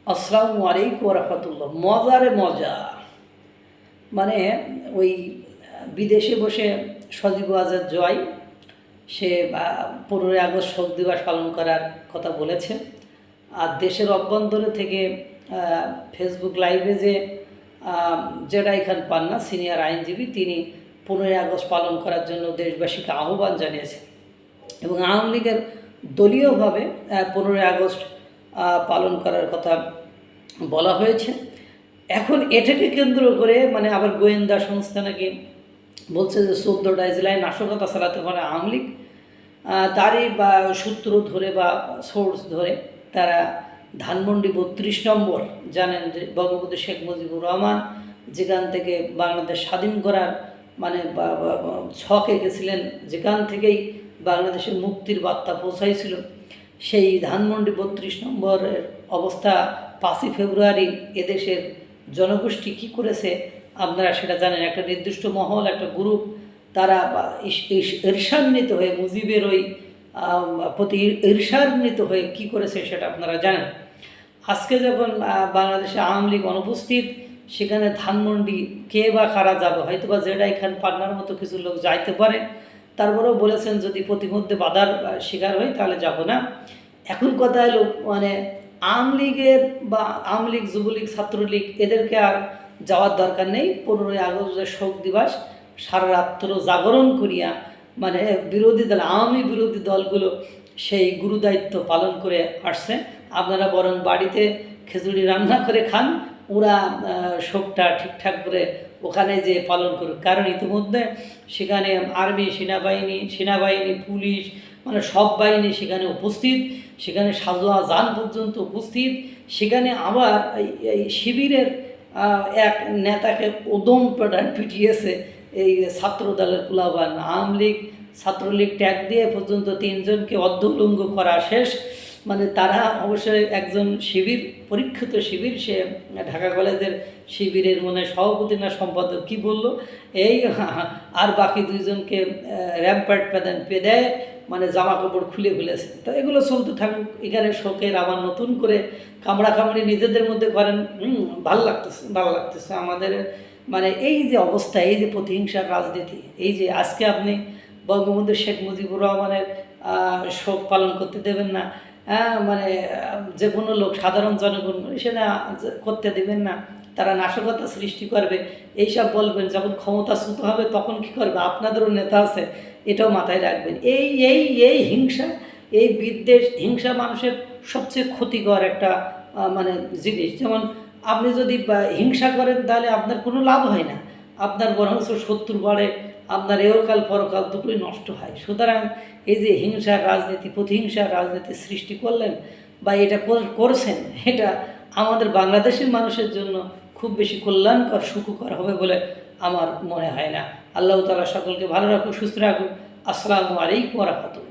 আসসালামু আলাইকুম রহমতুল্লাহ। মজারে মজা, মানে ওই বিদেশে বসে সজীব ওয়াজেদ জয় সে 15ই আগস্ট শোক দিবস পালন করার কথা বলেছে। আর দেশের অভ্যন্তরে থেকে ফেসবুক লাইভে যে জেডাই খান পান্না সিনিয়র আইনজীবী, তিনি 15ই আগস্ট পালন করার জন্য দেশবাসীকে আহ্বান জানিয়েছেন এবং আওয়ামী লীগের দলীয়ভাবে 15ই আগস্ট পালন করার কথা বলা হয়েছে। এখন এটাকে কেন্দ্র করে আবার গোয়েন্দা সংস্থা নাকি বলছে যে 14টা জেলায় নাশকতা চালাতে পারে আওয়ামী লীগ। তারই বা সূত্র ধরে বা সোর্স ধরে তারা ধানমন্ডি 32 নম্বর, জানেন যে বঙ্গবন্ধু শেখ মুজিবুর রহমান যেখান থেকে বাংলাদেশ স্বাধীন করার ছক এঁকেছিলেন, যেখান থেকেই বাংলাদেশের মুক্তির বার্তা পৌঁছাইছিল, সেই ধানমন্ডি 32 নম্বরের অবস্থা 5ই ফেব্রুয়ারি এদেশের জনগোষ্ঠী কী করেছে আপনারা সেটা জানেন। একটা নির্দিষ্ট মহল, একটা গ্রুপ, তারা ঈর্ষান্বিত হয়ে মুজিবের ওই প্রতি ঈর্ষান্বিত হয়ে কী করেছে সেটা আপনারা জানেন। আজকে যখন বাংলাদেশে আওয়ামী লীগ অনুপস্থিত, সেখানে ধানমন্ডি কে বা কারা যাবে, হয়তো বা জেডাই খান পান্নার মতো কিছু লোক যাইতে পারে। তারপরেও বলেছেন যদি প্রতিমধ্যে বাধার শিকার হই তাহলে যাব না। এখন কথা হলো আওয়ামী লীগের বা আওয়ামী লীগ, যুবলীগ, ছাত্রলীগ এদেরকে আর যাওয়ার দরকার নেই। 15ই আগস্টের শোক দিবস সারা রাত্র জাগরণ করিয়া বিরোধী দল, আওয়ামী বিরোধী দলগুলো সেই গুরুদায়িত্ব পালন করে আসছে। আপনারা বরং বাড়িতে খিচুড়ি রান্না করে খান, ওরা শোকটা ঠিকঠাক করে ওখানে যে পালন করুক। কারণ ইতিমধ্যে সেখানে আর্মি, সেনাবাহিনী, পুলিশ, সব বাহিনী সেখানে উপস্থিত, সেখানে সাজোয়া যান পর্যন্ত উপস্থিত। সেখানে আবার এই শিবিরের এক নেতাকে উদম পিটিয়েছে এই ছাত্র দলের কুলাবান। আওয়ামী লীগ, ছাত্রলীগ ট্যাগ দিয়ে পর্যন্ত 3 জনকে অর্ধউলঙ্গ করা শেষ। তারা অবশ্যই একজন শিবির, পরীক্ষিত শিবির, সে ঢাকা কলেজের শিবিরের সভাপতি না সম্পাদক কী বললো, এই আর বাকি 2 জনকে র্যাম্পার্ট পেদায় জামা কাপড় খুলে ফেলেছে। তো এগুলো চলতে থাকুক। এখানে শোকের আবার নতুন করে কামড়াকামড়ি নিজেদের মধ্যে করেন। ভালো লাগতেছে আমাদের। এই যে অবস্থা, এই যে প্রতিহিংসার রাজনীতি, এই যে আজকে আপনি বঙ্গবন্ধু শেখ মুজিবুর রহমানের শোক পালন করতে দেবেন না, যে কোনো লোক, সাধারণ জনগণ সেটা করতে দেবেন না, তারা নাশকতা সৃষ্টি করবে এইসব বলবেন। যখন ক্ষমতাচ্যুত হবে তখন কি করবে? আপনাদেরও নেতা আছে, এটাও মাথায় রাখবেন। এই হিংসা, এই বিদ্বেষ, হিংসা মানুষের সবচেয়ে ক্ষতিকর একটা জিনিস। যেমন আপনি যদি হিংসা করেন তাহলে আপনার কোনো লাভ হয় না, আপনার বরঞ্চ শত্রু বাড়ে, আপনার এহকাল পরকাল দুটোই নষ্ট হয়। সুতরাং এই যে হিংসার রাজনীতি, প্রতিহিংসার রাজনীতি সৃষ্টি করলেন বা এটা করছেন, এটা আমাদের বাংলাদেশের মানুষের জন্য খুব বেশি কল্যাণকর, সুখকর হবে বলে আমার মনে হয় না। আল্লাহ তাআলা সকলকে ভালো রাখুক, সুস্থ রাখুক। আসসালামু আলাইকুম ওয়া রাহমাতুল্লাহ।